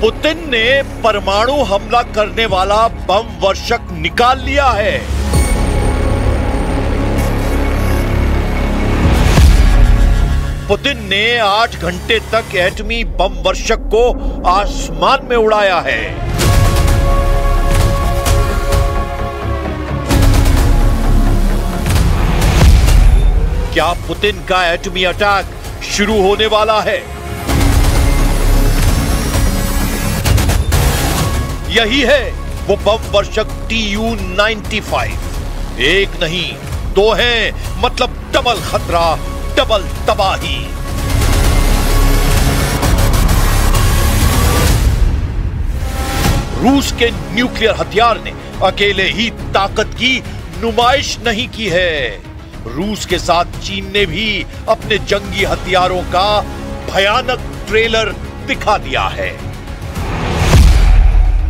Putin ने परमाणु हमला करने वाला बम वर्षक निकाल लिया है। पुतिन ने 8 घंटे तक एटमी बम वर्षक को आसमान में उड़ाया है। क्या पुतिन का एटमी अटैक शुरू होने वाला है? यही है वो बम वर्षक TU-95। एक नहीं, 2 हैं, मतलब डबल खतरा, डबल तबाही। रूस के न्यूक्लियर हथियार ने अकेले ही ताकत की नुमाइश नहीं की है। रूस के साथ चीन ने भी अपने जंगी हथियारों का भयानक ट्रेलर दिखा दिया है।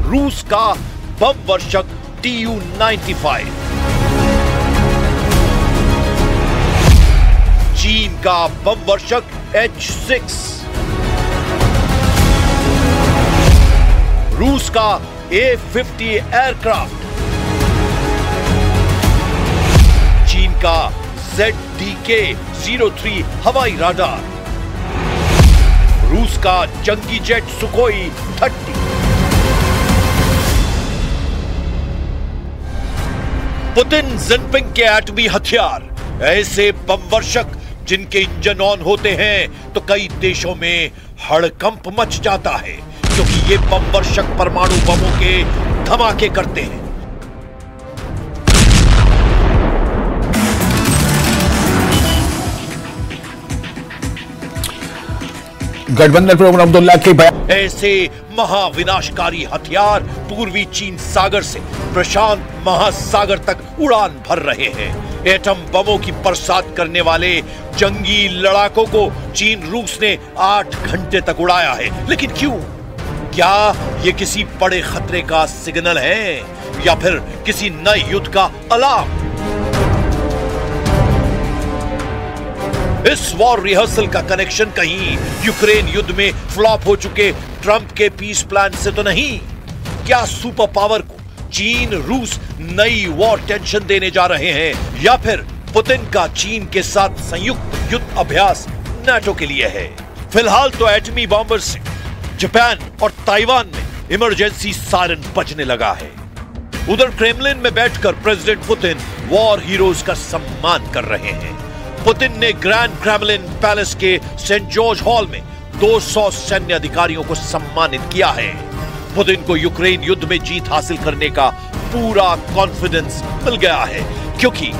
रूस का बम वर्षक TU-95, चीन का बम वर्षक H-6, रूस का A-50 एयरक्राफ्ट, चीन का ZDK-03 हवाई राडार, रूस का जंगी जेट सुखोई 30, पुतिन जिनपिंग के एटमी हथियार, ऐसे बम वर्षक जिनके इंजन ऑन होते हैं तो कई देशों में हड़कंप मच जाता है, क्योंकि ये बम वर्षक परमाणु बमों के धमाके करते हैं। गठबंधन प्रमुख अब्दुल्ला के बयान। ऐसे महाविनाशकारी हथियार पूर्वी चीन सागर से प्रशांत महासागर तक उड़ान भर रहे हैं। एटम बमों की बरसात करने वाले जंगी लड़ाकों को चीन रूस ने 8 घंटे तक उड़ाया है। लेकिन क्यों? क्या ये किसी बड़े खतरे का सिग्नल है या फिर किसी नए युद्ध का अलार्म? इस वॉर रिहर्सल का कनेक्शन कहीं यूक्रेन युद्ध में फ्लॉप हो चुके ट्रंप के पीस प्लान से तो नहीं? क्या सुपर पावर को चीन रूस नई वॉर टेंशन देने जा रहे हैं, या फिर पुतिन का चीन के साथ संयुक्त युद्ध अभ्यास नाटो के लिए है? फिलहाल तो एटमी बॉम्बर से जापान और ताइवान में इमरजेंसी सायरन बजने लगा है। उधर क्रेमलिन में बैठकर प्रेसिडेंट पुतिन वॉर हीरोज का सम्मान कर रहे हैं। पुतिन ने ग्रैंड क्रेमलिन पैलेस के सेंट जॉर्ज हॉल में 200 सैन्य अधिकारियों को सम्मानित किया है। पुतिन को यूक्रेन युद्ध में जीत हासिल करने का पूरा कॉन्फिडेंस मिल गया है, क्योंकि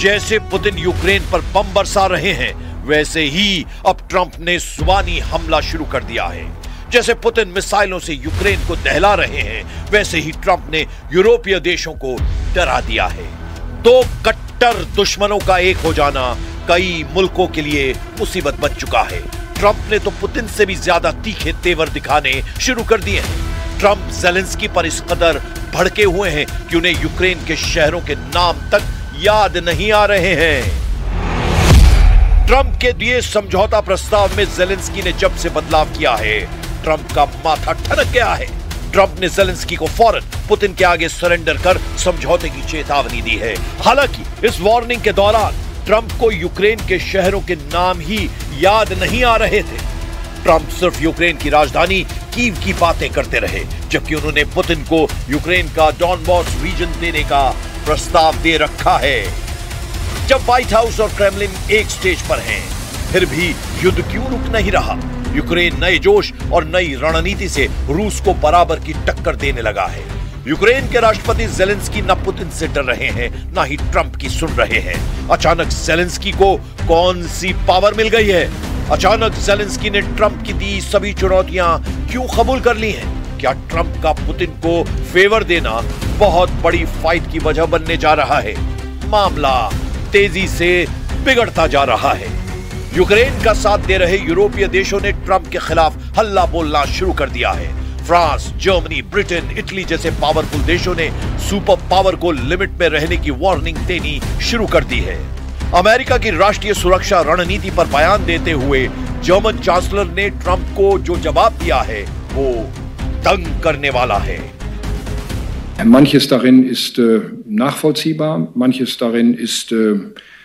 जैसे पुतिन यूक्रेन पर बम बरसा रहे हैं, वैसे ही अब ट्रंप ने जुबानी हमला शुरू कर दिया है। जैसे पुतिन मिसाइलों से यूक्रेन को दहला रहे हैं, वैसे ही ट्रंप ने यूरोपीय देशों को डरा दिया है। 2 कट्टर दुश्मनों का एक हो जाना कई मुल्कों के लिए मुसीबत बन चुका है। ट्रंप ने तो पुतिन से भी ज्यादा तीखे तेवर दिखाने शुरू कर दिए हैं। ट्रंप ज़ेलेंस्की पर इस कदर भड़के हुए हैं कि उन्हें यूक्रेन के शहरों के नाम तक याद नहीं आ रहे हैं। ट्रंप के दिए समझौता प्रस्ताव में ज़ेलेंस्की ने जब से बदलाव किया है, ट्रंप का माथा ठनक गया है। ट्रंप ने ज़ेलेंस्की को फौरन पुतिन के आगे सरेंडर कर समझौते की चेतावनी दी है। हालांकि इस वार्निंग के दौरान ट्रंप को यूक्रेन के शहरों के नाम ही याद नहीं आ रहे थे। ट्रंप सिर्फ यूक्रेन की राजधानी कीव की बातें करते रहे, जबकि उन्होंने पुतिन को यूक्रेन का डॉनबॉस रीजन देने का प्रस्ताव दे रखा है। जब व्हाइट हाउस और क्रेमलिन एक स्टेज पर हैं, फिर भी युद्ध क्यों रुक नहीं रहा? यूक्रेन नए जोश और नई रणनीति से रूस को बराबर की टक्कर देने लगा है। यूक्रेन के राष्ट्रपति ज़ेलेंस्की न पुतिन से डर रहे हैं, न ही ट्रंप की सुन रहे हैं। अचानक ज़ेलेंस्की को कौन सी पावर मिल गई है? अचानक ज़ेलेंस्की ने ट्रंप की दी सभी चुनौतियां क्यों कबूल कर ली हैं? क्या ट्रंप का पुतिन को फेवर देना बहुत बड़ी फाइट की वजह बनने जा रहा है? मामला तेजी से बिगड़ता जा रहा है। यूक्रेन का साथ दे रहे यूरोपीय देशों ने ट्रंप के खिलाफ हल्ला बोलना शुरू कर दिया है। फ्रांस, जर्मनी, ब्रिटेन, इटली जैसे पावरफुल देशों ने सुपर पावर को लिमिट में रहने की वार्निंग देनी शुरू कर दी है। अमेरिका की राष्ट्रीय सुरक्षा रणनीति पर बयान देते हुए जर्मन चांसलर ने ट्रंप को जो जवाब दिया है वो तंग करने वाला है। Manches darin ist nachvollziehbar, manches darin ist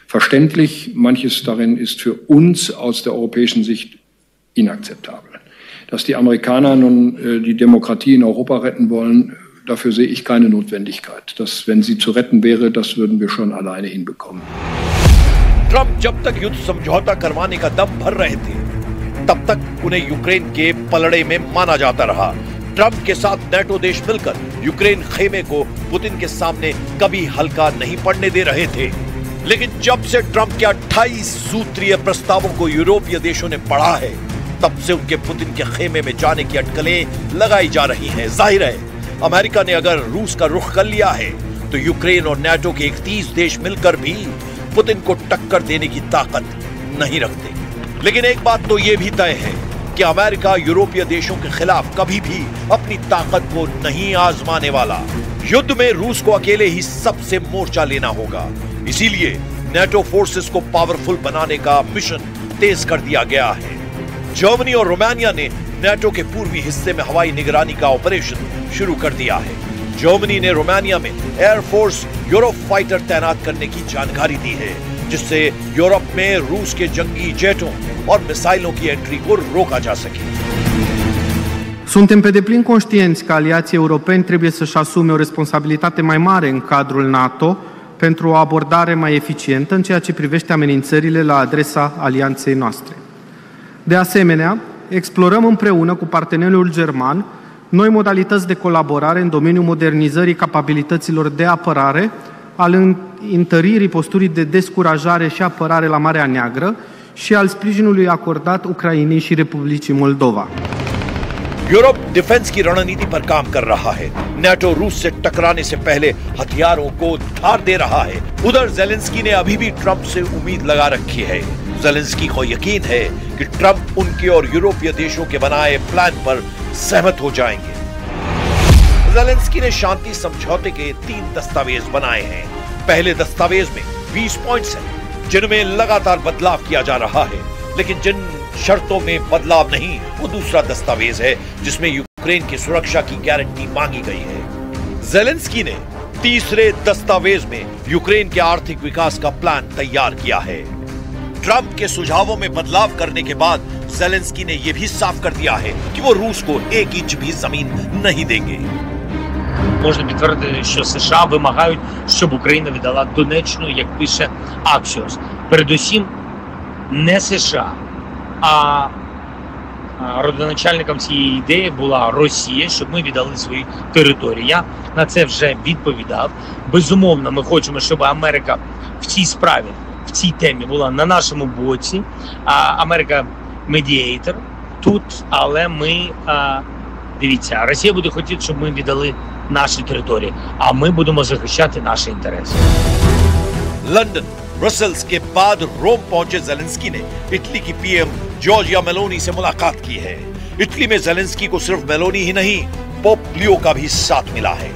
verständlich, manches darin ist für uns aus der europäischen Sicht inakzeptabel. Dass die Amerikaner nun die Demokratie in Europa retten wollen, dafür sehe ich keine Notwendigkeit. Das, wenn sie zu retten wäre, das würden wir schon alleine hinbekommen. Trump जब तक युद्ध समझौता करवाने का दम भर रहे थे, तब तक उन्हें यूक्रेन के पलड़े में माना जाता रहा। ट्रंप के साथ नेटो देश मिलकर यूक्रेन खेमे को पुतिन के सामने कभी हल्का नहीं पड़ने दे रहे थे। लेकिन जब से ट्रंप के 28 सूत्रीय प्रस्तावों को यूरोपीय देशों ने पढ़ा है, तब से उनके पुतिन के खेमे में जाने की अटकलें लगाई जा रही हैं। जाहिर है, अमेरिका ने अगर रूस का रुख कर लिया है, तो यूक्रेन और नेटो के 31 देश मिलकर भी पुतिन को टक्कर देने की ताकत नहीं रखते। लेकिन एक बात तो यह भी तय है कि अमेरिका यूरोपीय देशों के खिलाफ कभी भी अपनी ताकत को नहीं आजमाने वाला। युद्ध में रूस को अकेले ही सबसे मोर्चा लेना होगा। इसीलिए नेटो फोर्सेस को पावरफुल बनाने का मिशन तेज कर दिया गया है। जर्मनी और रोमानिया ने नेटो के पूर्वी हिस्से में हवाई निगरानी का ऑपरेशन शुरू कर दिया है। जर्मनी ने रोमानिया में एयरफोर्स यूरोप फाइटर तैनात करने की जानकारी दी है, जिससे यूरोप में रूस के जंगी जेटों और मिसाइलों की एंट्री को रोका जा सके। Suntem pe deplin conștienți că aliații europeni trebuie să-și asume o responsabilitate mai mare în cadrul NATO pentru o abordare mai eficientă în ceea ce privește amenințările la adresa alianței noastre. De asemenea, explorăm împreună cu partenerul german noi modalități de colaborare în domeniul modernizării capabilităților de apărare, al întăririi posturii de descurajare și apărare la Marea Neagră și al sprijinului acordat Ucrainei și Republicii Moldova. Europe defence की रणनीति पर काम कर रहा है। NATO रूस से टकराने से पहले हथियारों को धार दे रहा है। उधर ज़ेलेंस्की ने अभी भी ट्रंप से उम्मीद लगा रखी है। ज़ेलेंस्की को यकीन है कि ट्रंप उनके और यूरोपीय देशों के बनाए प्लान पर सहमत हो जाएंगे। ज़ेलेंस्की ने शांति समझौते के 3 दस्तावेज बनाए हैं। पहले दस्तावेज में 20 पॉइंट्स हैं, जिनमें लगातार बदलाव किया जा रहा है। लेकिन जिन शर्तों में बदलाव नहीं, वो दूसरा दस्तावेज है जिसमें यूक्रेन की सुरक्षा की गारंटी मांगी गई है। ज़ेलेंस्की ने तीसरे दस्तावेज में यूक्रेन के आर्थिक विकास का प्लान तैयार किया है। ट्रंप के सुझावों में बदलाव करने के बाद ज़ेलेंस्की ने यह भी साफ कर दिया है कि वो रूस को 1 इंच भी जमीन नहीं देंगे। Можна підтвердити, що США вимагають, щоб Україна віддала Донеччину, як пише Axios. Передусім не США, а родоначальником цієї ідеї була Росія, щоб ми віддали свої території. Я на це вже відповідав. Безумовно, ми хочемо, щоб Америка в цій справі, в цій темі була на нашому боці. Америка медіатор тут, але ми, дивіться, Росія буде хотіти, щоб ми віддали наші території, а ми будемо захищати наші інтереси. लंदन, ब्रसेल्स के बाद रोम पहुंचे ज़ेलेंस्की ने इटली की पीएम जॉर्जिया मेलोनी से मुलाकात की है। इटली में ज़ेलेंस्की को सिर्फ मेलोनी ही नहीं, पोप लियो का भी साथ मिला है।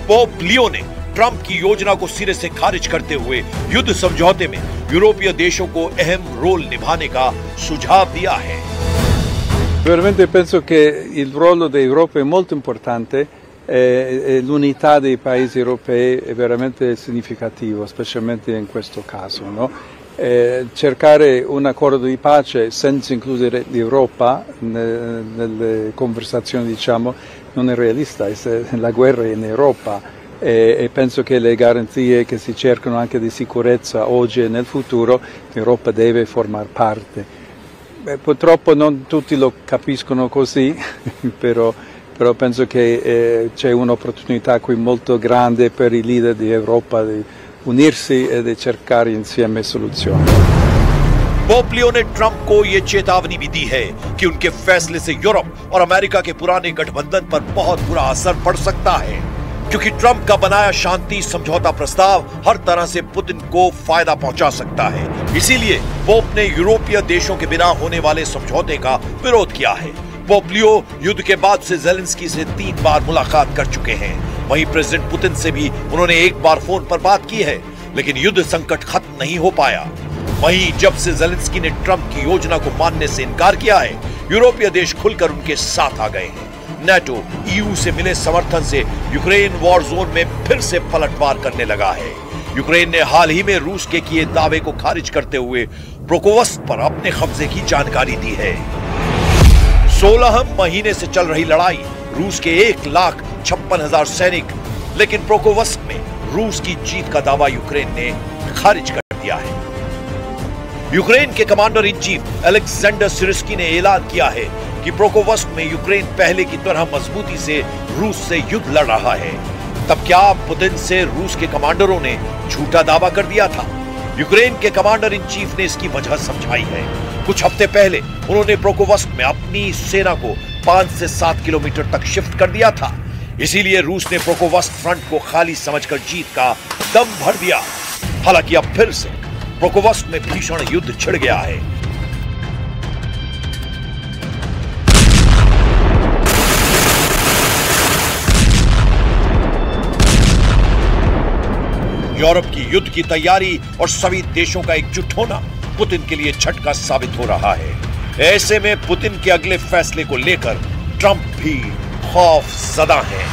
पोप लियो ने ट्रंप की योजना को सिरे से खारिज करते हुए युद्ध समझौते में यूरोपीय देशों को अहम रोल निभाने का सुझाव दिया है। Veramente penso che il ruolo dell'Europa è molto importante. L'unità dei paesi europei è veramente significativo, specialmente in questo caso, no? Cercare un accordo di pace senza includere l'Europa nelle conversazioni, diciamo, non è realista. La guerra è in Europa e penso che le garanzie che si cercano anche di sicurezza oggi e nel futuro, l'Europa deve formare parte. Purtroppo non tutti lo capiscono così, però penso che c'è un'opportunità qui molto grande per i leader di Europa di unirsi e di cercare insieme soluzioni. Pope Leo ने Trump को यह चेतावनी भी दी है कि उनके फैसले से यूरोप और अमेरिका के पुराने गठबंधन पर बहुत बुरा असर पड़ सकता है, क्योंकि ट्रंप का बनाया शांति समझौता प्रस्ताव हर तरह से पुतिन को फायदा पहुंचा सकता है। इसीलिए पोप ने यूरोपीय देशों के बिना होने वाले समझौते का विरोध किया है। पोप लियो युद्ध के बाद से ज़ेलेंस्की से 3 बार मुलाकात कर चुके हैं। वहीं प्रेसिडेंट पुतिन से भी उन्होंने 1 बार फोन पर बात की है, लेकिन युद्ध संकट खत्म नहीं हो पाया। वहीं जब से ज़ेलेंस्की ने ट्रंप की योजना को मानने से इनकार किया है, यूरोपीय देश खुलकर उनके साथ आ गए हैं। नेटो ईयू से मिले समर्थन से यूक्रेन वॉर जोन में फिर से पलटवार करने लगा है। यूक्रेन ने हाल ही में रूस के किए दावे को खारिज करते हुए प्रोकोवस्क पर अपने कब्जे की जानकारी दी है। 16 महीने से चल रही लड़ाई, रूस के 1,56,000 सैनिक, लेकिन प्रोकोवस्क में रूस की जीत का दावा यूक्रेन ने खारिज कर दिया है। यूक्रेन के कमांडर इन चीफ अलेक्जेंडर सिरस्की ने ऐलान किया है कि प्रोकोवस्क में यूक्रेन पहले की तरह मजबूती से रूस से युद्ध लड़ रहा है। तब क्या पुतिन से रूस के कमांडरों ने झूठा दावा कर दिया था? यूक्रेन के कमांडर इन चीफ ने इसकी वजह समझाई है। कुछ हफ्ते पहले उन्होंने प्रोकोवस्क में अपनी सेना को 5 से 7 किलोमीटर तक शिफ्ट कर दिया था। इसीलिए रूस ने प्रोकोवस्क फ्रंट को खाली समझकर जीत का दम भर दिया। हालांकि अब फिर से प्रोकोवस्क में भीषण युद्ध छिड़ गया है। यूरोप की युद्ध की तैयारी और सभी देशों का एकजुट होना पुतिन के लिए झटका साबित हो रहा है। ऐसे में पुतिन के अगले फैसले को लेकर ट्रंप भी खौफजदा है।